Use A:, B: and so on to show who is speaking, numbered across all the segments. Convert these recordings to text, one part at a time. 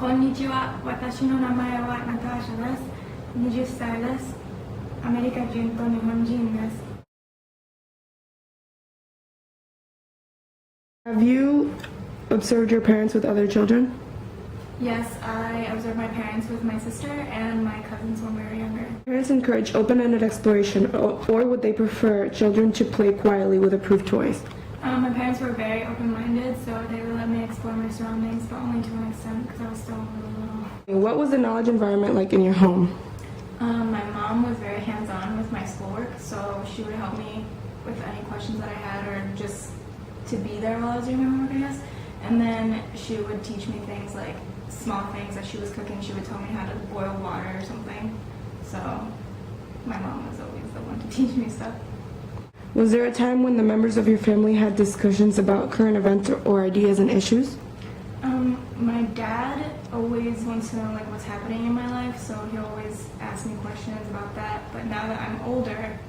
A: こんにちは。私の名前はナターシャです。20歳です。アメリカ人と日本人です。
B: Have you observed your parents with other children?
A: Yes, I observed my parents with my sister and my cousins when we were younger.
B: Parents encourage open-ended exploration, or would they prefer children to play quietly with approved toys?
A: My parents were very open-minded, so they would let me explore my surroundings, but only to an extent because I was still really little.
B: What was the knowledge environment like in your home?
A: My mom was very hands-on with my schoolwork, so she would help me with any questions that I had or just to be there while I was doing my homework, I guess. And then she would teach me things like small things that she was cooking. She would tell me how to boil water or something. So my mom was always the one to teach me stuff.
B: Was there a time when the members of your family had discussions about current events or ideas and issues?
A: My dad always wants to know like what's happening in my life, so he always asks me questions about that. But now that I'm older,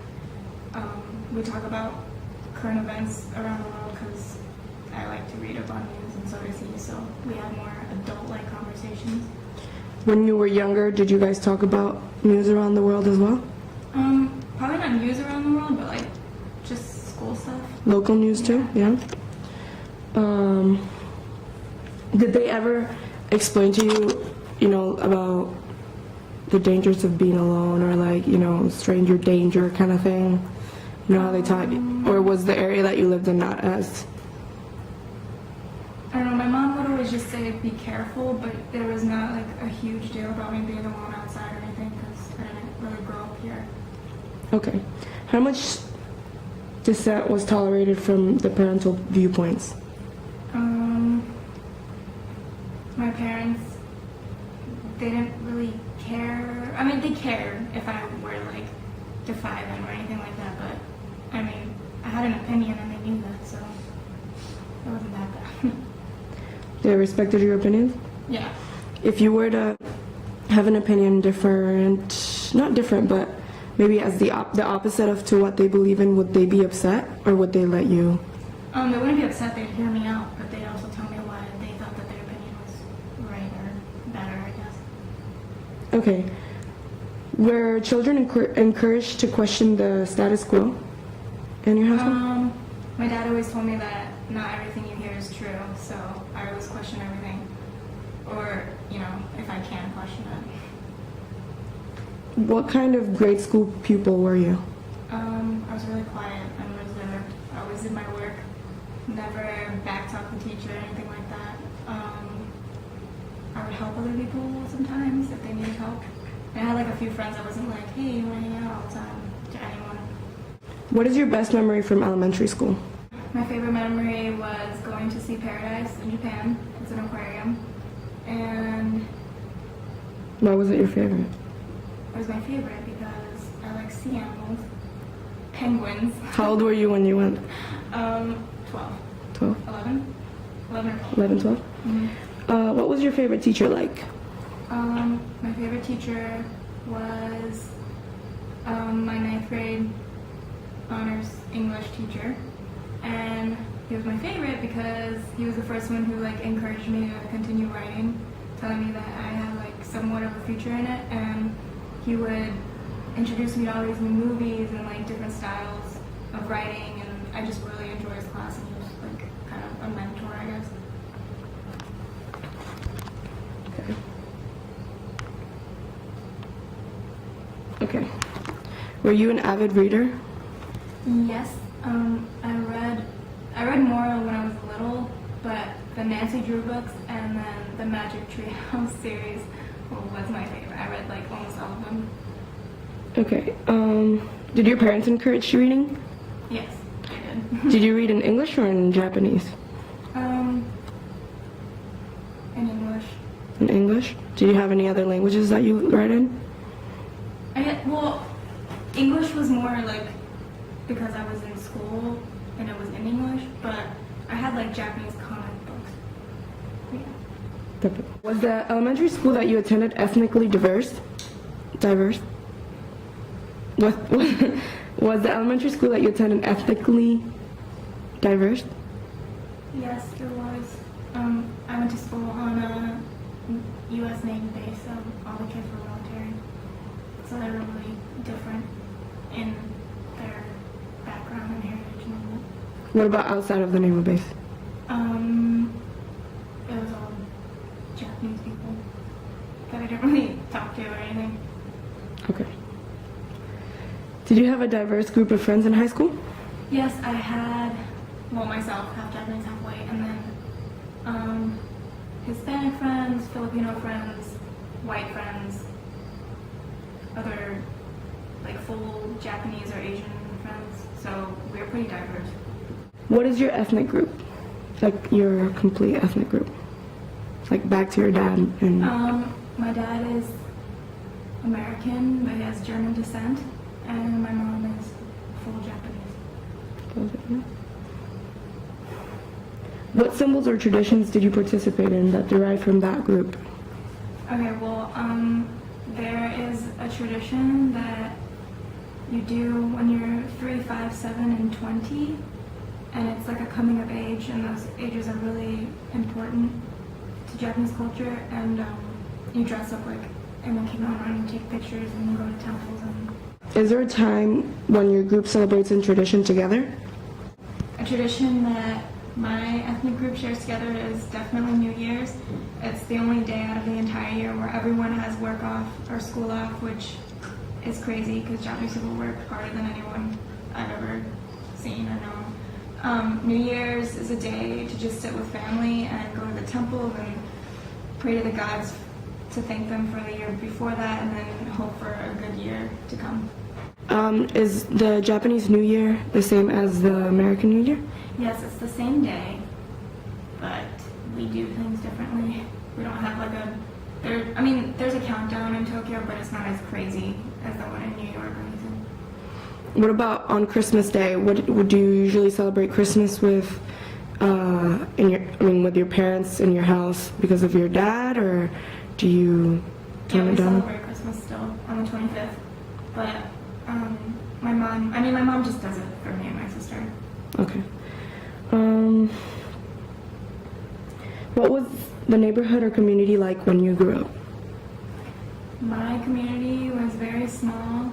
A: we talk about current events around the world because I like to read up on news and so does he, so we have more adult-like conversations.
B: When you were younger, did you guys talk about news around the world as well?
A: Probably not news around the world, but like just school stuff.
B: Local news too, yeah. Did they ever explain to you, about the dangers of being alone or like, stranger danger kind of thing? You know how they taught you? Or was the area that you lived in not as?
A: I don't know, my mom would always just say be careful, but there was not like a huge deal about me being alone outside or anything because I didn't really grow up here.
B: Okay. How much dissent was tolerated from the parental viewpoints?
A: My parents, they didn't really care. I mean, they cared if I were like defy them or anything like that, but I mean, I had an opinion and they knew that, so it wasn't that bad.
B: They respected your opinions?
A: Yeah.
B: If you were to have an opinion different, not different, but maybe as the opposite of to what they believe in, would they be upset or would they let you?
A: They wouldn't be upset, they'd hear me out, but they'd also tell me why they thought that their opinion was right or better, I guess.
B: Okay. Were children encouraged to question the status quo in your household?
A: My dad always told me that not everything you hear is true, so I always question everything. Or, if I can question it.
B: What kind of grade school pupil were you?
A: I was really quiet and reserved. I always did my work, never backtalked the teacher or anything like that. I would help other people sometimes if they needed help. And I had like a few friends that wasn't like, hey, you want to hang out all the time to anyone.
B: What is your best memory from elementary school?
A: My favorite memory was going to see Paradise in Japan. It's an aquarium. And
B: Why was it your favorite?
A: it was my favorite because I like sea animals. Penguins.
B: How old were you when you went?
A: 12.
B: 12?
A: 11? 11 or 12.
B: 11, 12?
A: Mm-hmm.
B: What was your favorite teacher like?
A: My favorite teacher was my 9th grade honors English teacher. And he was my favorite because he was the first one who encouraged me to continue writing, telling me that I had somewhat of a future in it, and he would introduce me to all these new movies and different styles of writing, and I just really enjoyed his class, and he was kind of a mentor, I guess.
B: Okay. Were you an avid reader?
A: Yes, I read more when I was little, but the Nancy Drew books and then the Magic Tree House series was my favorite. I read almost all of them.
B: Okay. Did your parents encourage you reading?
A: Yes, I did.
B: Did you read in English or in Japanese?
A: In English.
B: In English? Do you have any other languages that you read in?
A: Well, English was more because I was in school and it was in English, but I had Japanese comic books. Yeah.
B: Was the elementary school that you attended ethnically diverse? Was the elementary school that you attended ethnically diverse?
A: Yes, there was. I went to school on a So they're really different in their background and heritage and all that.
B: What about outside of the naval base?
A: It was all Japanese people that I didn't really talk to or anything.
B: Okay. Did you have a diverse group of friends in high school?
A: Yes, I had, well, myself, half Japanese, half white, and then Hispanic friends, Filipino friends, white friends, other, like, full Japanese or Asian friends. So we were pretty diverse.
B: What is your ethnic group? Like your complete ethnic group? Like back to your dad and...
A: My dad is American, but he has German descent, and my mom is full Japanese.
B: What symbols or traditions did you participate in that derive from that group?
A: Okay, well, there is a tradition that you do when you're 3, 5, 7, and 20, and it's like a coming of age, and those ages are really important to Japanese culture, and you dress up like in a kimono and you take pictures and you go to temples. And
B: Is there a time when your group celebrates in tradition together?
A: a tradition that my ethnic group shares together is definitely New Year's. It's the only day out of the entire year where everyone has work off or school off, which is crazy because Japanese people work harder than anyone I've ever seen or known. New Year's is a day to just sit with family and go to the temple and pray to the gods to thank them for the year before that and then hope for a good year to come.
B: Is the Japanese New Year the same as the American New Year?
A: Yes, it's the same day, but we do things differently. We don't have like there's a countdown in Tokyo, but it's not as crazy as the one in New York or anything.
B: What about on Christmas Day? What would you usually celebrate Christmas with? With your parents in your house because of your dad, or do you tone
A: Yeah,
B: it
A: we
B: down?
A: celebrate Christmas still on the 25th, but my mom just does it for me and my sister.
B: Okay. What was the neighborhood or community like when you grew up?
A: My community was very small.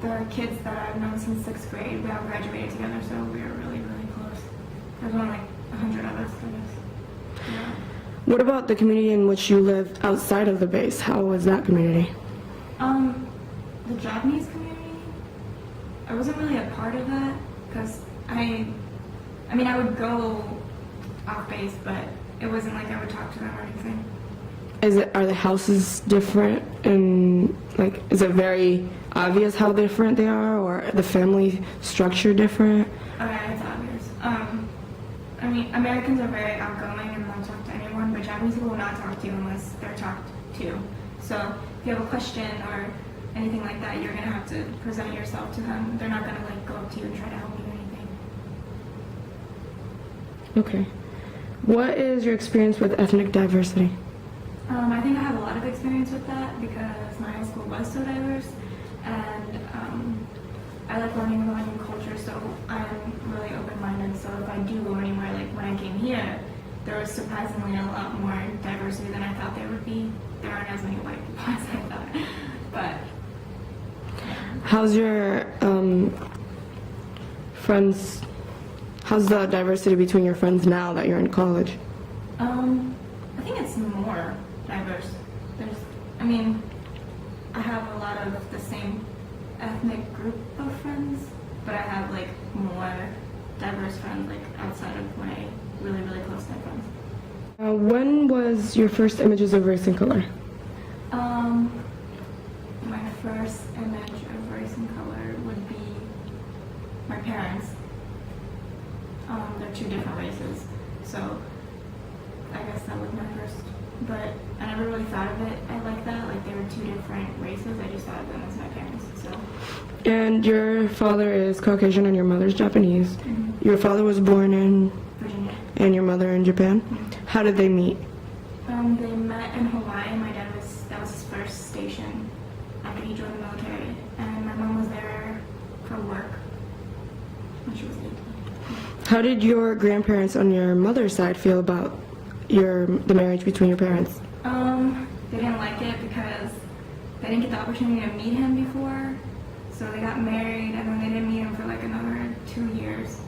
A: The kids that I've known since 6th grade, we all graduated together, so we were really, really close. There's only like 100 of us, I guess. Yeah.
B: What about the community in which you lived outside of the base? How was that community?
A: The Japanese community, I wasn't really a part of that because I would go off base, but it wasn't like I would talk to them or anything.
B: Are the houses different, and is it very obvious how different they are, or the family structure different?
A: It's obvious. Americans are very outgoing and they'll talk to anyone, but Japanese people will not talk to you unless they're talked to. So if you have a question or anything like that, you're gonna have to present yourself to them. They're not gonna go up to you and try to help you or anything.
B: Okay. What is your experience with ethnic diversity?
A: I think I have a lot of experience with that because my high school was so diverse, and I like learning about new culture, so I'm really open-minded. So if I do go anywhere, like when I came here, there was surprisingly a lot more diversity than I thought there would be. There aren't as many white people as I thought, but...
B: How's your friends, how's the diversity between your friends now that you're in college?
A: I think it's more diverse. I have a lot of the same ethnic group of friends, but I have more diverse friends outside of my really, really close knit friends.
B: When was your first images of race and color?
A: My first image of race and color would be my parents. They're two different races, so I guess that was my first. But I never really thought of it like that. They were two different races. I just thought of them as my parents. So.
B: And your father is Caucasian and your mother's Japanese.
A: Mm-hmm.
B: Your father was born in
A: Virginia.
B: And your mother in Japan?
A: Mm-hmm.
B: How did they meet?
A: They met in Hawaii. My dad that was his first station after he joined the military. And my mom was there for work when she was 18.
B: How did your grandparents on your mother's side feel about the marriage between your parents?
A: They didn't like it because they didn't get the opportunity to meet him before, so they got married, and then they didn't meet him for like another 2 years.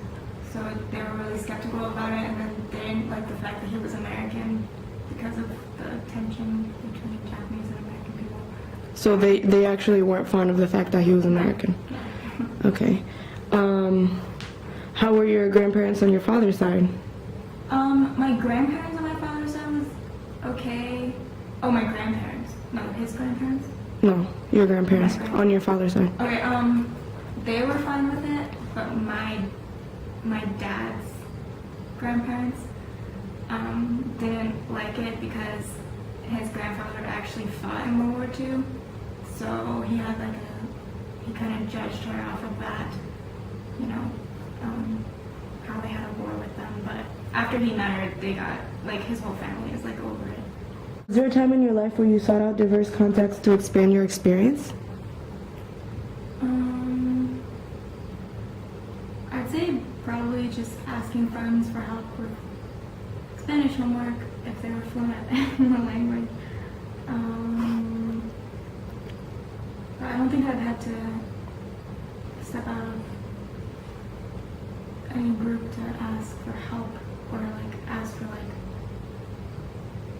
A: So they were really skeptical about it, and then they didn't like the fact that he was American because of the tension between Japanese and American people.
B: So they actually weren't fond of the fact that he was American.
A: Yeah.
B: Okay. How were your grandparents on your father's side?
A: My grandparents on my father's side was okay. Oh, my grandparents. No, his grandparents.
B: No, your grandparents on your father's side.
A: Okay, they were fine with it, but my dad's grandparents didn't like it because his grandfather had actually fought in World War II, so he had like he kind of judged her off of that, you know, how they had a war with them. But after he met her, they got like his whole family is like over it.
B: Was there a time in your life where you sought out diverse contexts to expand your experience?
A: I'd say probably just asking friends for help with Spanish homework if they were fluent in the language. But I don't think I've had to step out of any group to ask for help or like ask for like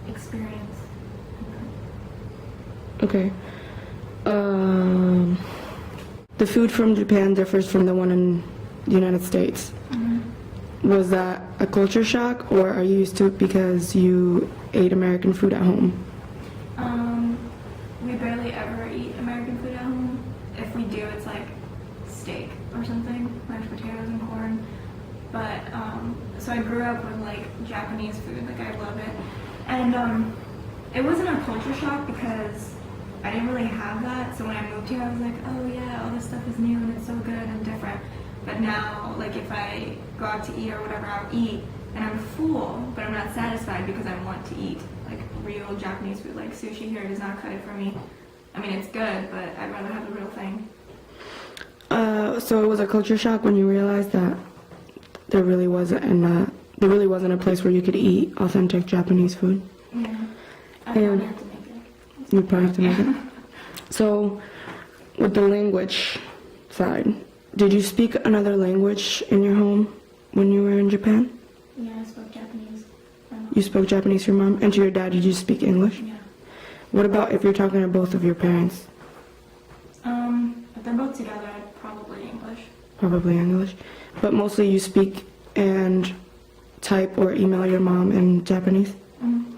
A: experience.
B: Okay. The food from Japan differs from the one in the United States. Was that a culture shock, or are you used to it because you ate American food at home?
A: We barely ever eat American food at home. If we do, it's like steak or something, mashed potatoes and corn. But so I grew up with like Japanese food, like I love it, and it wasn't a culture shock because I didn't really have that. So when I moved here, I was like, oh yeah, all this stuff is new and it's so good and different. But now, like if I go out to eat or whatever, I'll eat and I'm full, but I'm not satisfied because I want to eat like real Japanese food. Like sushi here does not cut it for me. I mean, it's good, but I'd rather have the real thing.
B: So it was a culture shock when you realized that there really wasn't a place where you could eat authentic Japanese food.
A: Yeah, I
B: And
A: probably have to make it.
B: you'd probably have to make it. So, with the language side, did you speak another language in your home when you were in Japan?
A: Yeah, I spoke Japanese.
B: You spoke Japanese to your mom, and to your dad, did you speak English?
A: Yeah.
B: What about if you're talking to both of your parents?
A: If they're both together, probably English.
B: Probably English. But mostly you speak and type or email your mom in Japanese?
A: Mm-hmm.